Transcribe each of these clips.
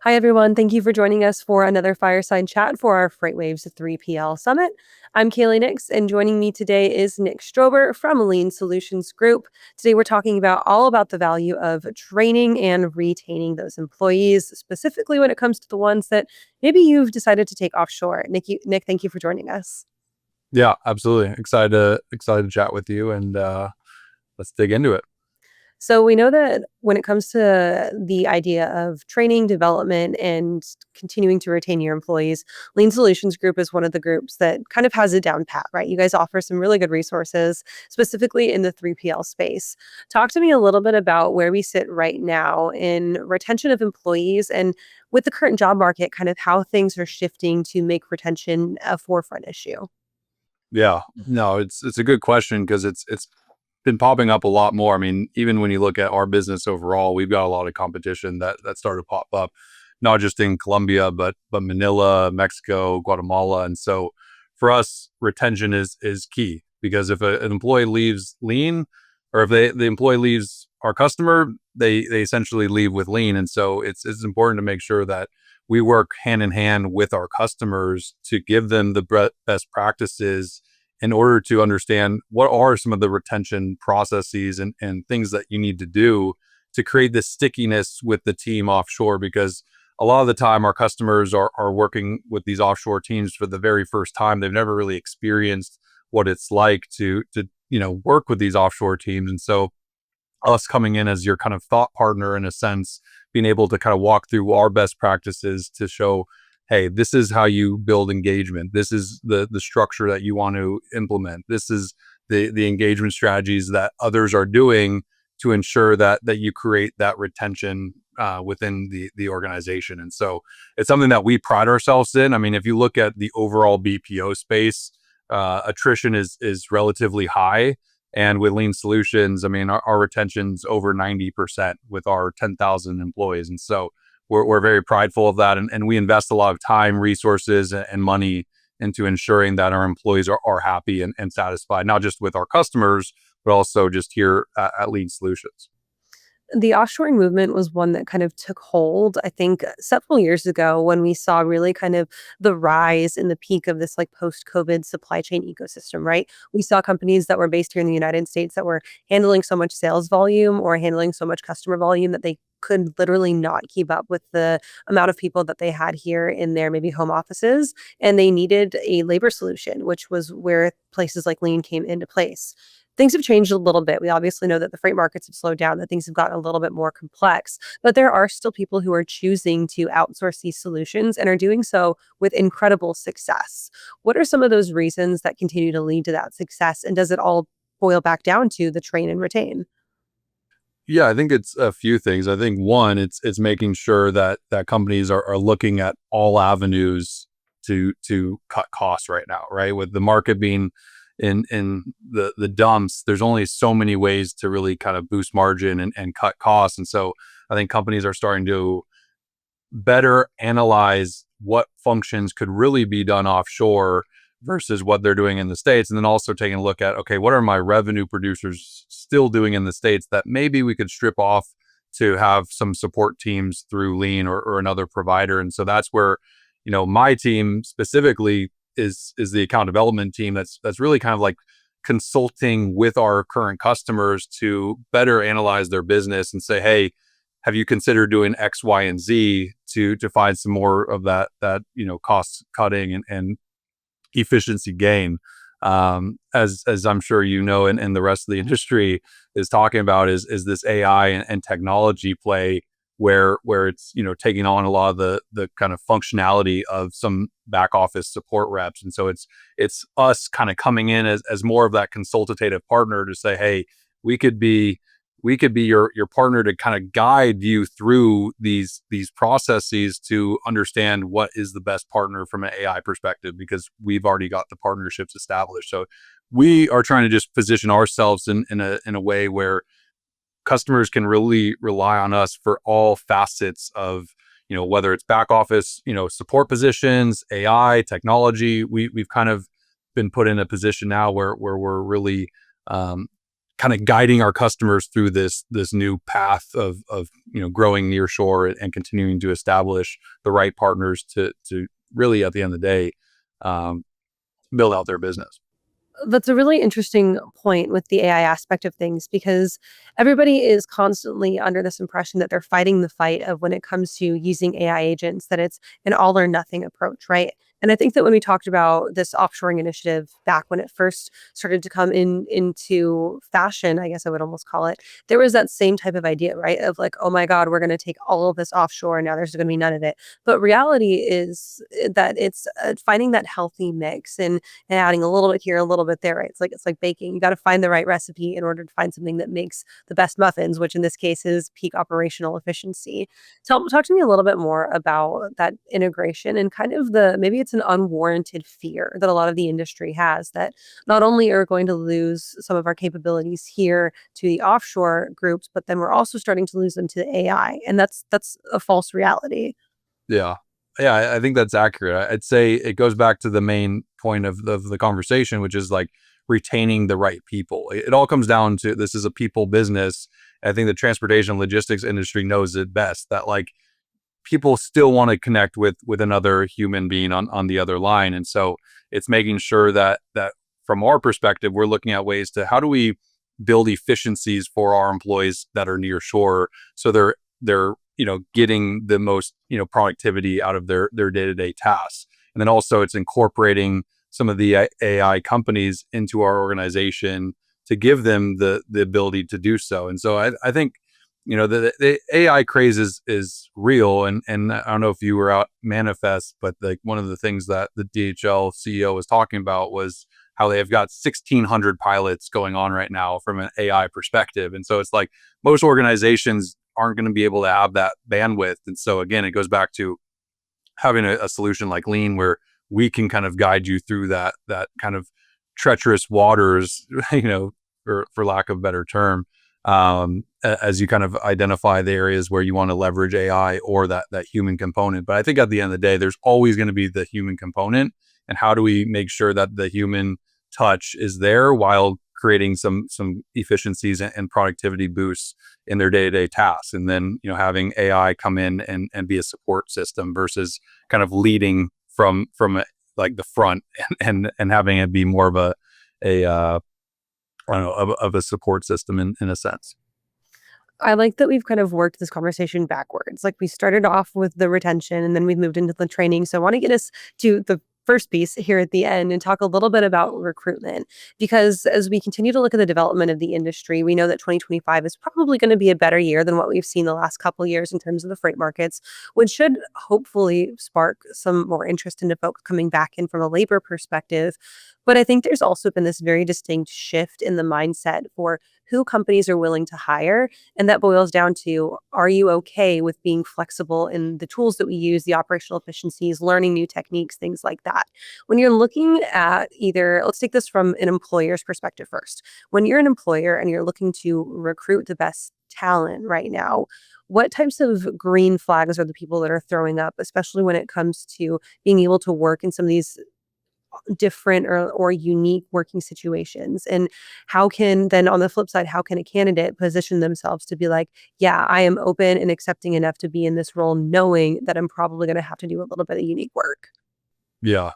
Hi, everyone. Thank you for joining us for another fireside chat for our FreightWaves 3PL Summit. I'm Kaylee Nix, and joining me today is Nick Strober from Lean Solutions Group. Today, we're talking about all about the value of training and retaining those employees, specifically when it comes to the ones that maybe you've decided to take offshore. Nick, thank you for joining us. Yeah, absolutely. Excited to chat with you and let's dig into it. So we know that when it comes to the idea of training, development, and continuing to retain your employees, Lean Solutions Group is one of the groups that kind of has it down pat, right? You guys offer some really good resources, specifically in the 3PL space. Talk to me a little bit about where we sit right now in retention of employees and with the current job market, kind of how things are shifting to make retention a forefront issue. Yeah. No, it's a good question because it's been popping up a lot more. I mean, even when you look at our business overall, we've got a lot of competition that started to pop up, not just in Colombia, but Manila, Mexico, Guatemala. And so for us, retention is key because if an employee leaves lean or if the employee leaves our customer, they essentially leave with lean. And so it's important to make sure that we work hand in hand with our customers to give them the best practices in order to understand what are some of the retention processes and things that you need to do to create this stickiness with the team offshore. Because a lot of the time our customers are working with these offshore teams for the very first time. They've never really experienced what it's like to work with these offshore teams. And so us coming in as your kind of thought partner in a sense, being able to kind of walk through our best practices to show, hey, this is how you build engagement. This is the structure that you want to implement. This is the engagement strategies that others are doing to ensure that you create that retention within the organization. And so it's something that we pride ourselves in. I mean, if you look at the overall BPO space, attrition is relatively high. And with Lean Solutions, I mean, our retention's over 90% with our 10,000 employees. And so we're very prideful of that. And we invest a lot of time, resources, and money into ensuring that our employees are happy and satisfied, not just with our customers, but also just here at Lean Solutions. The offshoring movement was one that kind of took hold, I think, several years ago when we saw really kind of the rise in the peak of this like post-COVID supply chain ecosystem, right? We saw companies that were based here in the United States that were handling so much sales volume or handling so much customer volume that they could literally not keep up with the amount of people that they had here in their maybe home offices. And they needed a labor solution, which was where places like Lean came into place. Things have changed a little bit. We obviously know that the freight markets have slowed down, that things have gotten a little bit more complex, but there are still people who are choosing to outsource these solutions and are doing so with incredible success. What are some of those reasons that continue to lead to that success? And does it all boil back down to the train and retain? Yeah, I think it's a few things. I think one, it's making sure that companies are looking at all avenues to cut costs right now, right? With the market being in the dumps, there's only so many ways to really kind of boost margin and cut costs. And so I think companies are starting to better analyze what functions could really be done offshore versus what they're doing in the States. And then also taking a look at, okay, what are my revenue producers still doing in the States that maybe we could strip off to have some support teams through Lean or another provider. And so that's where, my team specifically is the account development team that's really kind of like consulting with our current customers to better analyze their business and say, hey, have you considered doing X, Y, and Z to find some more of that cost cutting and efficiency gain? As I'm sure and the rest of the industry is talking about is this AI and technology play where it's taking on a lot of the kind of functionality of some back office support reps. And so it's us kind of coming in as more of that consultative partner to say, hey, we could be your partner to kind of guide you through these processes to understand what is the best partner from an AI perspective, because we've already got the partnerships established. So we are trying to just position ourselves in a way where customers can really rely on us for all facets of, whether it's back office, support positions, AI, technology. We've kind of been put in a position now where we're really kind of guiding our customers through this new path of growing nearshore and continuing to establish the right partners to really at the end of the day um, build out their business. That's a really interesting point with the AI aspect of things because everybody is constantly under this impression that they're fighting the fight of when it comes to using AI agents, that it's an all or nothing approach, right? And I think that when we talked about this offshoring initiative back when it first started to come into fashion, I guess I would almost call it, there was that same type of idea, right? Of like, oh my God, we're going to take all of this offshore and now there's going to be none of it. But reality is that it's finding that healthy mix and adding a little bit here, a little bit there, right? It's like baking. You got to find the right recipe in order to find something that makes the best muffins, which in this case is peak operational efficiency. Talk to me a little bit more about that integration and kind of the maybe it's an unwarranted fear that a lot of the industry has that not only are we going to lose some of our capabilities here to the offshore groups, but then we're also starting to lose them to the AI, and that's a false reality. Yeah. Yeah, I think that's accurate. I'd say it goes back to the main point of the conversation, which is like retaining the right people. It all comes down to this is a people business. I think the transportation logistics industry knows it best that like people still want to connect with another human being on the other line. And so it's making sure that from our perspective, we're looking at ways to how do we build efficiencies for our employees that are near shore so they're getting the most productivity out of their day-to-day tasks. And then also it's incorporating some of the AI companies into our organization to give them the ability to do so. And so I think the AI craze is real, and I don't know if you were out manifest, but like one of the things that the DHL CEO was talking about was how they have got 1,600 pilots going on right now from an AI perspective, and so it's like most organizations aren't going to be able to have that bandwidth, and so again, it goes back to having a solution like Lean where we can kind of guide you through that kind of treacherous waters, for lack of a better term, as you kind of identify the areas where you want to leverage AI or that human component. But I think at the end of the day, there's always going to be the human component, and how do we make sure that the human touch is there while creating some efficiencies and productivity boosts in their day-to-day tasks, and then having AI come in and be a support system versus kind of leading from like the front and having it be more of a I don't know, of a support system in a sense. I like that we've kind of worked this conversation backwards. Like we started off with the retention and then we've moved into the training. So I want to get us to the first piece here at the end and talk a little bit about recruitment because as we continue to look at the development of the industry, we know that 2025 is probably going to be a better year than what we've seen the last couple of years in terms of the freight markets, which should hopefully spark some more interest into folks coming back in from a labor perspective. But I think there's also been this very distinct shift in the mindset for who companies are willing to hire. And that boils down to, are you okay with being flexible in the tools that we use, the operational efficiencies, learning new techniques, things like that? When you're looking at either, let's take this from an employer's perspective first. When you're an employer and you're looking to recruit the best talent right now, what types of green flags are the people that are throwing up, especially when it comes to being able to work in some of these different or unique working situations? And how can then on the flip side, how can a candidate position themselves to be like, yeah, I am open and accepting enough to be in this role, knowing that I'm probably going to have to do a little bit of unique work? Yeah.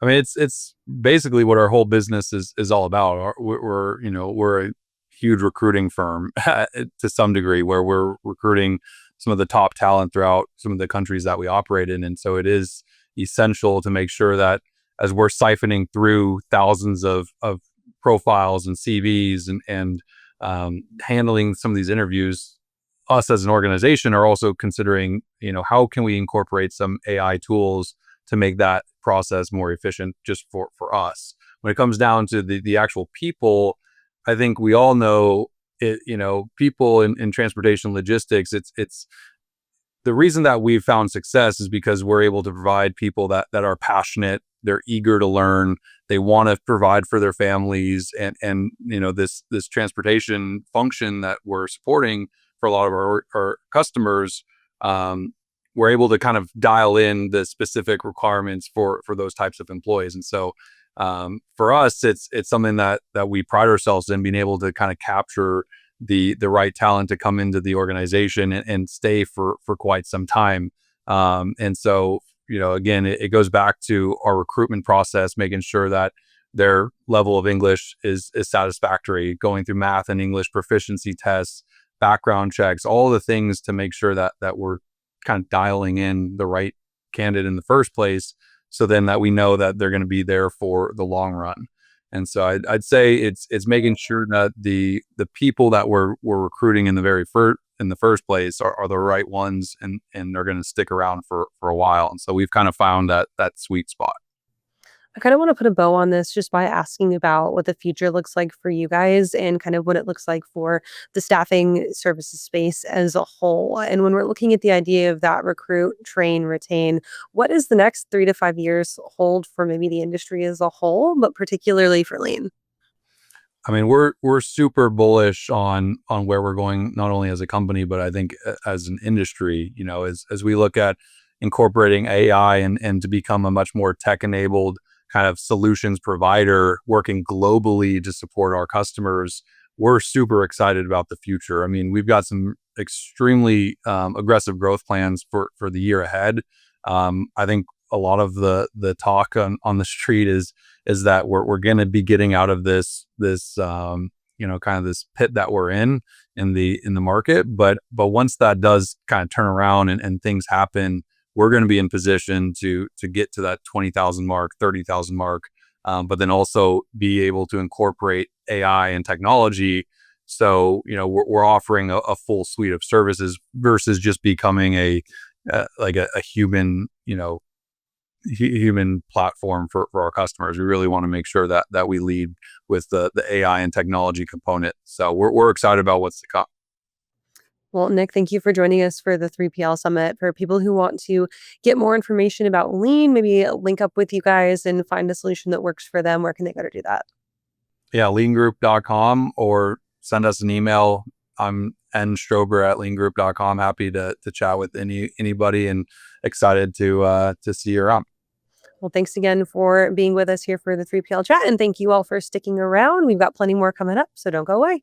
I mean, it's basically what our whole business is all about. We're a huge recruiting firm to some degree, where we're recruiting some of the top talent throughout some of the countries that we operate in, and so it is essential to make sure that as we're siphoning through thousands of profiles and CVs and handling some of these interviews, us as an organization are also considering, how can we incorporate some AI tools to make that process more efficient just for us. When it comes down to the actual people, I think we all know it, people in transportation logistics, it's the reason that we've found success is because we're able to provide people that are passionate, they're eager to learn, they want to provide for their families, and this transportation function that we're supporting for a lot of our customers. We're able to kind of dial in the specific requirements for those types of employees, and so For us, it's something that we pride ourselves in being able to kind of capture the right talent to come into the organization and stay for quite some time. And so, again, it goes back to our recruitment process, making sure that their level of English is satisfactory, going through math and English proficiency tests, background checks, all the things to make sure that we're kind of dialing in the right candidate in the first place. So then that we know that they're going to be there for the long run. And so I'd say it's making sure that the people that we're recruiting in the first place are the right ones, and they're going to stick around for a while. And so we've kind of found that sweet spot. I kind of want to put a bow on this just by asking about what the future looks like for you guys and kind of what it looks like for the staffing services space as a whole. And when we're looking at the idea of that recruit, train, retain, what does the next 3 to 5 years hold for maybe the industry as a whole, but particularly for Lean? I mean, we're super bullish on where we're going, not only as a company, but I think as an industry. As we look at incorporating AI and to become a much more tech enabled kind of solutions provider, working globally to support our customers, we're super excited about the future. I mean, we've got some extremely aggressive growth plans for the year ahead. I think a lot of the talk on the street is that we're going to be getting out of this kind of this pit that we're in the market. But once that does kind of turn around and things happen, we're going to be in position to get to that 20,000 mark, 30,000 mark, but then also be able to incorporate AI and technology. So we're offering a full suite of services versus just becoming like a human human platform for our customers. We really want to make sure that we lead with the AI and technology component. So we're excited about what's to come. Well, Nick, thank you for joining us for the 3PL Summit. For people who want to get more information about Lean, maybe link up with you guys and find a solution that works for them, where can they go to do that? Yeah, leangroup.com, or send us an email. I'm Strober at leangroup.com. Happy to chat with anybody, and excited to see you around. Well, thanks again for being with us here for the 3PL chat. And thank you all for sticking around. We've got plenty more coming up, so don't go away.